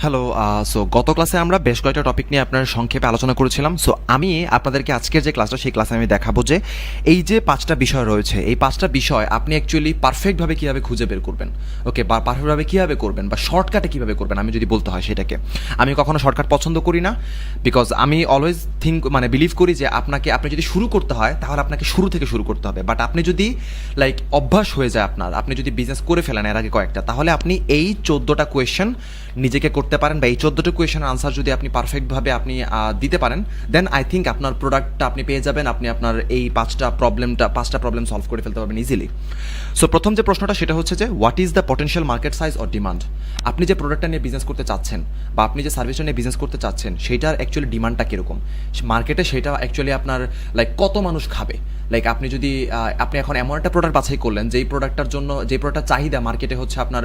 Hello. So গত ক্লাসে আমরা বেশ কয়েকটা টপিক নিয়ে আপনার সংক্ষেপে আলোচনা করেছিলাম। সো আমি আপনাদেরকে আজকের যে ক্লাসটা, সেই ক্লাসে আমি দেখাবো যে এই যে 5টা বিষয় রয়েছে, এই 5টা বিষয় আপনি অ্যাকচুয়ালি পারফেক্টভাবে কীভাবে খুঁজে বের করবেন, ওকে, বা পারফেক্টভাবে কীভাবে করবেন, বা শর্টকাটে কীভাবে করবেন। আমি যদি বলতে হয় সেটাকে, আমি কখনো শর্টকাট পছন্দ করি না, বিকজ আমি অলওয়েজ বিলিভ করি যে আপনি যদি শুরু করতে হয় তাহলে আপনাকে শুরু থেকে শুরু করতে হবে। বাট আপনি যদি অভ্যাস হয়ে যায় আপনি যদি বিজনেস করে ফেলেন এর আগে কয়েকটা, তাহলে আপনি এই 14টা কোয়েশ্চেন নিজেকে করতে পারেন, বা এই 14টা কোয়েশনের আনসার যদি আপনি পারফেক্টভাবে দিতে পারেন, দেন আই থিঙ্ক আপনার প্রোডাক্টটা আপনি পেয়ে যাবেন, আপনি আপনার এই 5টা প্রবলেম সলভ করে ফেলতে পারবেন ইজিলি। সো প্রথম যে প্রশ্নটা সেটা হচ্ছে যে what is the potential market size or demand. আপনি যে প্রোডাক্টটা নিয়ে বিজনেস করতে চাচ্ছেন, বা আপনি যে সার্ভিসটা নিয়ে বিজনেস করতে চাচ্ছেন, সেইটার অ্যাকচুয়ালি ডিমান্ডটা কীরকম মার্কেটে, সেটা অ্যাকচুয়ালি আপনার কত মানুষ খাবে। আপনি যদি আপনি এখন এমন একটা প্রোডাক্ট বাছাই করলেন যেই প্রোডাক্টটার জন্য, যে প্রোডাক্টটার চাহিদা মার্কেটে হচ্ছে আপনার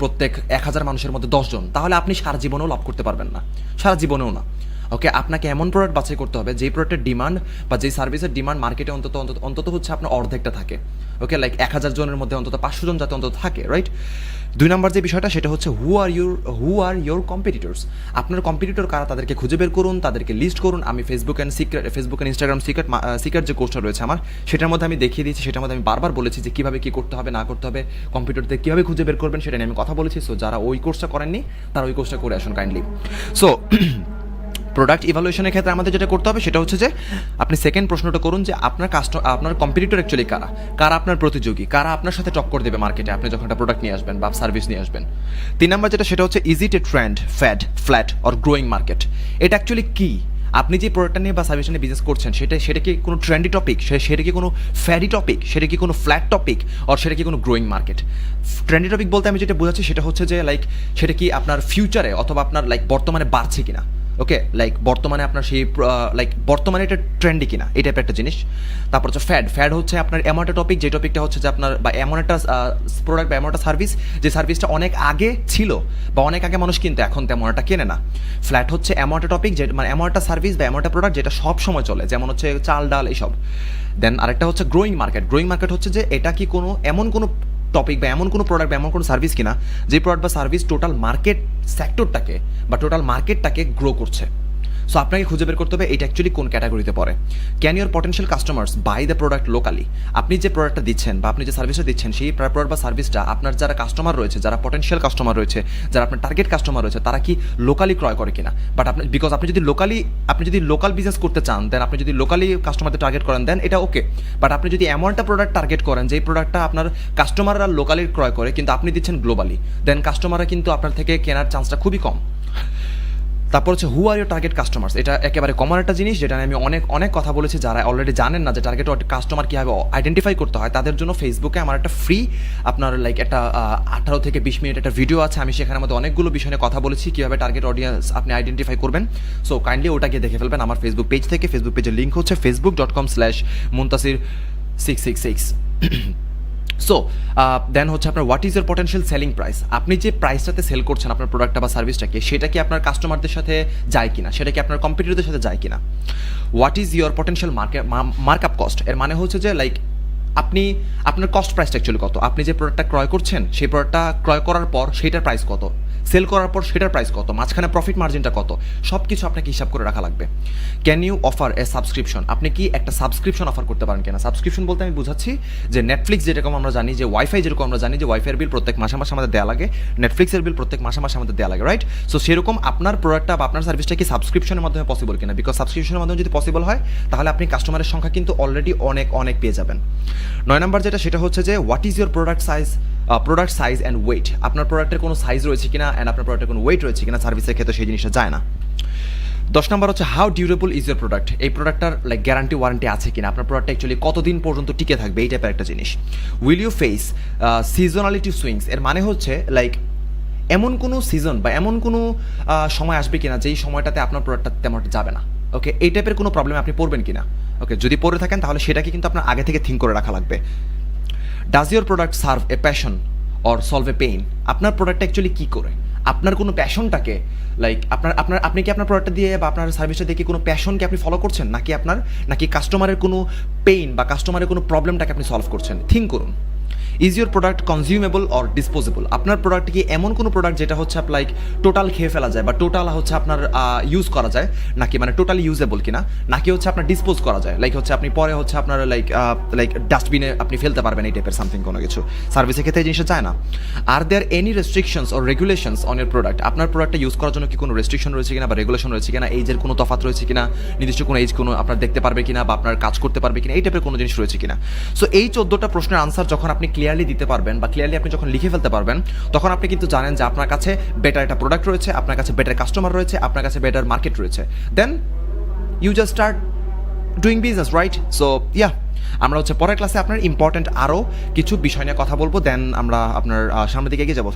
প্রত্যেক 1000 মানুষের মধ্যে 10 জন, তাহলে আপনি সারা জীবনেও লাভ করতে পারবেন না, সারা জীবনেও না। ওকে, আপনাকে এমন প্রোডাক্ট বাছাই করতে হবে যেই প্রোডাক্টের ডিমান্ড বা যেই সার্ভিসের ডিমান্ড মার্কেটে অন্তত হচ্ছে আপনার অর্ধেকটা থাকে। ওকে, 1000 জনের মধ্যে অন্তত 500 জন যাতে অন্তত থাকে, রাইট। 2 নম্বর যে বিষয়টা সেটা হচ্ছে হু আর ইউর কম্পিটিটর্স। আপনার কম্পিটিটর কারা, তাদেরকে খুঁজে বের করুন, তাদেরকে লিস্ট করুন। আমি ফেসবুক অ্যান্ড ইনস্টাগ্রাম সিক্রেট যে কোর্সটা রয়েছে আমার, সেটার মধ্যে আমি দেখিয়ে দিয়েছি, সেটার মধ্যে আমি বারবার বলেছি যে কীভাবে কী করতে হবে না করতে হবে, কম্পিটিটরদের কীভাবে খুঁজে বের করবেন সেটা নিয়ে আমি কথা বলেছি। সো যারা ওই কোর্সটা করেননি তারা ওই কোর্সটা করে আসুন কাইন্ডলি। সো প্রোডাক্ট ইভ্যালুয়েশনের ক্ষেত্রে আমাদের যেটা করতে হবে সেটা হচ্ছে যে আপনি সেকেন্ড প্রশ্নটা করুন যে আপনার কম্পিটিটর অ্যাকচুয়ালি কারা আপনার প্রতিযোগী, কারা আপনার সাথে টক্কর দেবে মার্কেটে আপনি যখন একটা প্রোডাক্ট নিয়ে আসবেন বা সার্ভিস নিয়ে আসবেন। 3 নম্বর যেটা সেটা হচ্ছে is it A trend, flat or growing market. এটা অ্যাকচুয়ালি কী, আপনি যে প্রোডাক্টটা নিয়ে বা সার্ভিস নিয়ে বিজনেস করছেন সেটা কি কোনো ট্রেন্ডি টপিক, সেটা কি কোনো ফ্যাডি টপিক, সেটা কি কোনো ফ্ল্যাট টপিক, আর সেটা কি কোনো গ্রোয়িং মার্কেট। ট্রেন্ডি টপিক বলতে আমি যেটা বোঝাচ্ছি সেটা হচ্ছে যে সেটা কি আপনার ফিউচারে অথবা আপনার বর্তমানে বাড়ছে কিনা। ওকে, বর্তমানে আপনার সেই বর্তমানে এটা ট্রেন্ডি কিনা, এই টাইপের একটা জিনিস। তারপর হচ্ছে ফ্যাড হচ্ছে আপনার এমন একটা টপিক, যে টপিকটা হচ্ছে যে আপনার বা এমন একটা প্রোডাক্ট বা এমন একটা সার্ভিস, যে সার্ভিসটা অনেক আগে ছিল বা অনেক আগে মানুষ কিনতো, এখন তেমন একটা কেনে না। ফ্ল্যাট হচ্ছে এমন একটা টপিক, যে এমন একটা সার্ভিস বা এমন একটা প্রোডাক্ট যেটা সব সময় চলে, যেমন হচ্ছে চাল ডাল এইসব। দেন আরেকটা হচ্ছে গ্রোয়িং মার্কেট হচ্ছে যে এটা কি এমন কোনো টপিক বা এমন কোনো প্রোডাক্ট বা এমন কোনো সার্ভিস কিনা যে প্রোডাক্ট বা সার্ভিস টোটাল মার্কেট সেক্টরটাকে বা টোটাল মার্কেটটাকে গ্রো করছে। সো আপনাকে খুঁজে বের করতে হবে এটা অ্যাকচুয়ালি কোন ক্যাটাগরিতে পড়ে। Can your potential customers buy the product locally. আপনি যে প্রোডাক্টটা দিচ্ছেন বা আপনি যে সার্ভিসটা দিচ্ছেন, সেই প্রোডাক্ট বা সার্ভিসটা আপনার যারা কাস্টমার রয়েছে, যারা পটেনশিয়াল কাস্টমার রয়েছে, যারা আপনার টার্গেট কাস্টমার রয়েছে, তারা কি লোকালি ক্রয় করে কিনা। বাট আপনি যদি লোকাল বিজনেস করতে চান, দেন আপনি যদি লোকালি কাস্টমারদের টার্গেট করেন, দেন এটা ওকে। বাট আপনি যদি এমন একটা প্রোডাক্ট টার্গেট করেন যেই প্রোডাক্টটা আপনার কাস্টমাররা লোকালি ক্রয় করে কিন্তু আপনি দিচ্ছেন গ্লোবালি, দেন কাস্টমাররা কিন্তু আপনার থেকে কেনার চান্সটা খুবই কম। তারপর হচ্ছে হু আর ইউর টার্গেট কাস্টমার্স। এটা একেবারে কমন একটা জিনিস, যেটা আমি অনেক কথা বলেছি। যারা অলরেডি জানেন না যে টার্গেট কাস্টমার কীভাবে আইডেন্টিফাই করতে হয়, তাদের জন্য ফেসবুকে আমার একটা ফ্রি আপনার একটা 18 থেকে 20 মিনিট একটা ভিডিও আছে। আমি সেখানে মধ্যে অনেকগুলো বিষয় নিয়ে কথা বলেছি, কীভাবে টার্গেট অডিয়েন্স আপনি আইডেন্টিফাই করবেন। সো কাইন্ডলি ওটা গিয়ে দেখে ফেলবেন আমার ফেসবুক পেজ থেকে। ফেসবুক পেজের লিঙ্ক হচ্ছে facebook.com/muntasir666। সো দেন হচ্ছে আপনার what is your potential selling price. আপনি যে প্রাইসটাতে সেল করছেন আপনার প্রোডাক্টটা বা সার্ভিসটাকে, সেটা কি আপনার কাস্টমারদের সাথে যায় কিনা, সেটা কি আপনার কম্পিটিটরদের সাথে যায় কিনা। What is your potential markup cost. এর মানে হচ্ছে যে আপনি আপনার কস্ট প্রাইসটা অ্যাকচুয়ালি কত, আপনি যে প্রোডাক্টটা ক্রয় করছেন সেই প্রোডাক্টটা ক্রয় করার পর সেটার প্রাইস কত, সেল করার পর সেটার প্রাইস কত, মাঝখানে প্রফিট মার্জিনটা কত, সব কিছু আপনাকে হিসাব করে রাখা লাগবে। Can you offer a subscription. আপনি কি একটা সাবস্ক্রিপশন অফার করতে পারেন কিনা। সাবস্ক্রিপশন বলতে আমি বুঝাচ্ছি যে নেটফ্লিক্স যেরকম আমরা জানি, যে ওয়াইফাই যেরকম আমরা জানি যে ওয়াইফাইয়ের বিল প্রত্যেক মাসে আমাদের দেওয়া লাগে, নেটফ্লিক্সের বিল প্রত্যেক মাসে আমাদের দেওয়া লাগে, রাইট। সো সেরকম আপনার প্রোডাক্টটা বা আপনার সার্ভিসটা কি সাবস্ক্রিপশনের মাধ্যমে পসিবল কিনা। বিকজ সাবস্ক্রিপশনের মাধ্যমে যদি পসিবল হয়, তাহলে আপনি কাস্টমারের সংখ্যা কিন্তু অলরেডি অনেক পেয়ে যাবেন। 9 নম্বর যেটা সেটা হচ্ছে যে what is your product size and weight. আপনার প্রোডাক্টের কোনো সাইজ রয়েছে কিনা অ্যান্ড আপনার প্রোডাক্টের কোনো ওয়েট রয়েছে কিনা। সার্ভিসের ক্ষেত্রে সেই জিনিসটা যায় না। 10 নম্বর হচ্ছে how durable is your product. এই প্রোডাক্টটার গ্যারান্টি ওয়ারেন্টি আছে কিনা, আপনার প্রোডাক্টটা অ্যাকচুয়ালি কতদিন পর্যন্ত টিকে থাকবে, এই টাইপের একটা জিনিস। Will you face seasonality swings. এর মানে হচ্ছে এমন কোনো সিজন বা এমন কোনো সময় আসবে কিনা যেই সময়টাতে আপনার প্রোডাক্টটা তেমন যাবে না। ওকে, এই টাইপের কোনো প্রবলেমে আপনি পড়বেন কিনা। ওকে, যদি পড়ে থাকেন তাহলে সেটাকে কিন্তু আপনার আগে থেকে থিঙ্ক করে রাখা লাগবে। Does your product serve A passion or solve a pain. আপনার প্রোডাক্টটা অ্যাকচুয়ালি কী করে, আপনার কোনো প্যাশনটাকে আপনি কি আপনার প্রোডাক্টটা দিয়ে বা আপনার সার্ভিসটা দিয়ে কি কোনো প্যাশনকে আপনি ফলো করছেন, নাকি কাস্টমারের কোনো পেইন বা কাস্টমারের কোনো প্রবলেমটাকে আপনি সলভ করছেন। থিঙ্ক করুন। Is your product consumable or disposable? আপনার প্রোডাক্ট কি এমন কোনো প্রোডাক্ট যেটা হচ্ছে লাইক টোটাল খেয়ে ফেলা যায় বা টোটাল হচ্ছে আপনার ইউজ করা যায়, নাকি মানে টোটালি ইউজেবল কিনা, নাকি হচ্ছে আপনার ডিসপোজ করা যায়, লাইক হচ্ছে আপনি পরে হচ্ছে আপনার লাইক ডাস্টবিনে আপনি ফেলতে পারবেন এই টাইপের সামথিং কোনো কিছু। সার্ভিসের ক্ষেত্রে এই জিনিসটা চায় না। Are there any restrictions or regulations on your product? আপনার প্রোডাক্টটা ইউজ করার জন্য কি কোনো রেস্ট্রিকশন রয়েছে কিনা বা রেগুলেশন রয়েছে কিনা, এইজের কোনো তফাৎ রয়েছে কিনা, নির্দিষ্ট কোনো এইজ কোনো আপনার দেখতে পারবে কিনা বা আপনার কাজ করতে পারবে কিনা, এই টাইপের কোনো জিনিস রয়েছে কিনা। সো এই 14টা প্রশ্নের আনসার যখন আপনি ক্লিয়ারলি দিতে পারবেন বা ক্লিয়ারলি আপনি যখন লিখে ফেলতে পারবেন, তখন আপনি কিন্তু জানেন যে আপনার কাছে বেটার একটা প্রোডাক্ট রয়েছে, আপনার কাছে বেটার কাস্টমার রয়েছে, আপনার কাছে বেটার মার্কেট রয়েছে। Then you just start doing business, right? So yeah, আমরা হচ্ছে পরের ক্লাসে আপনার ইম্পর্টেন্ট আরও কিছু বিষয় নিয়ে কথা বলবো, দেন আমরা আপনার সামনের দিকে এগিয়ে যাবো।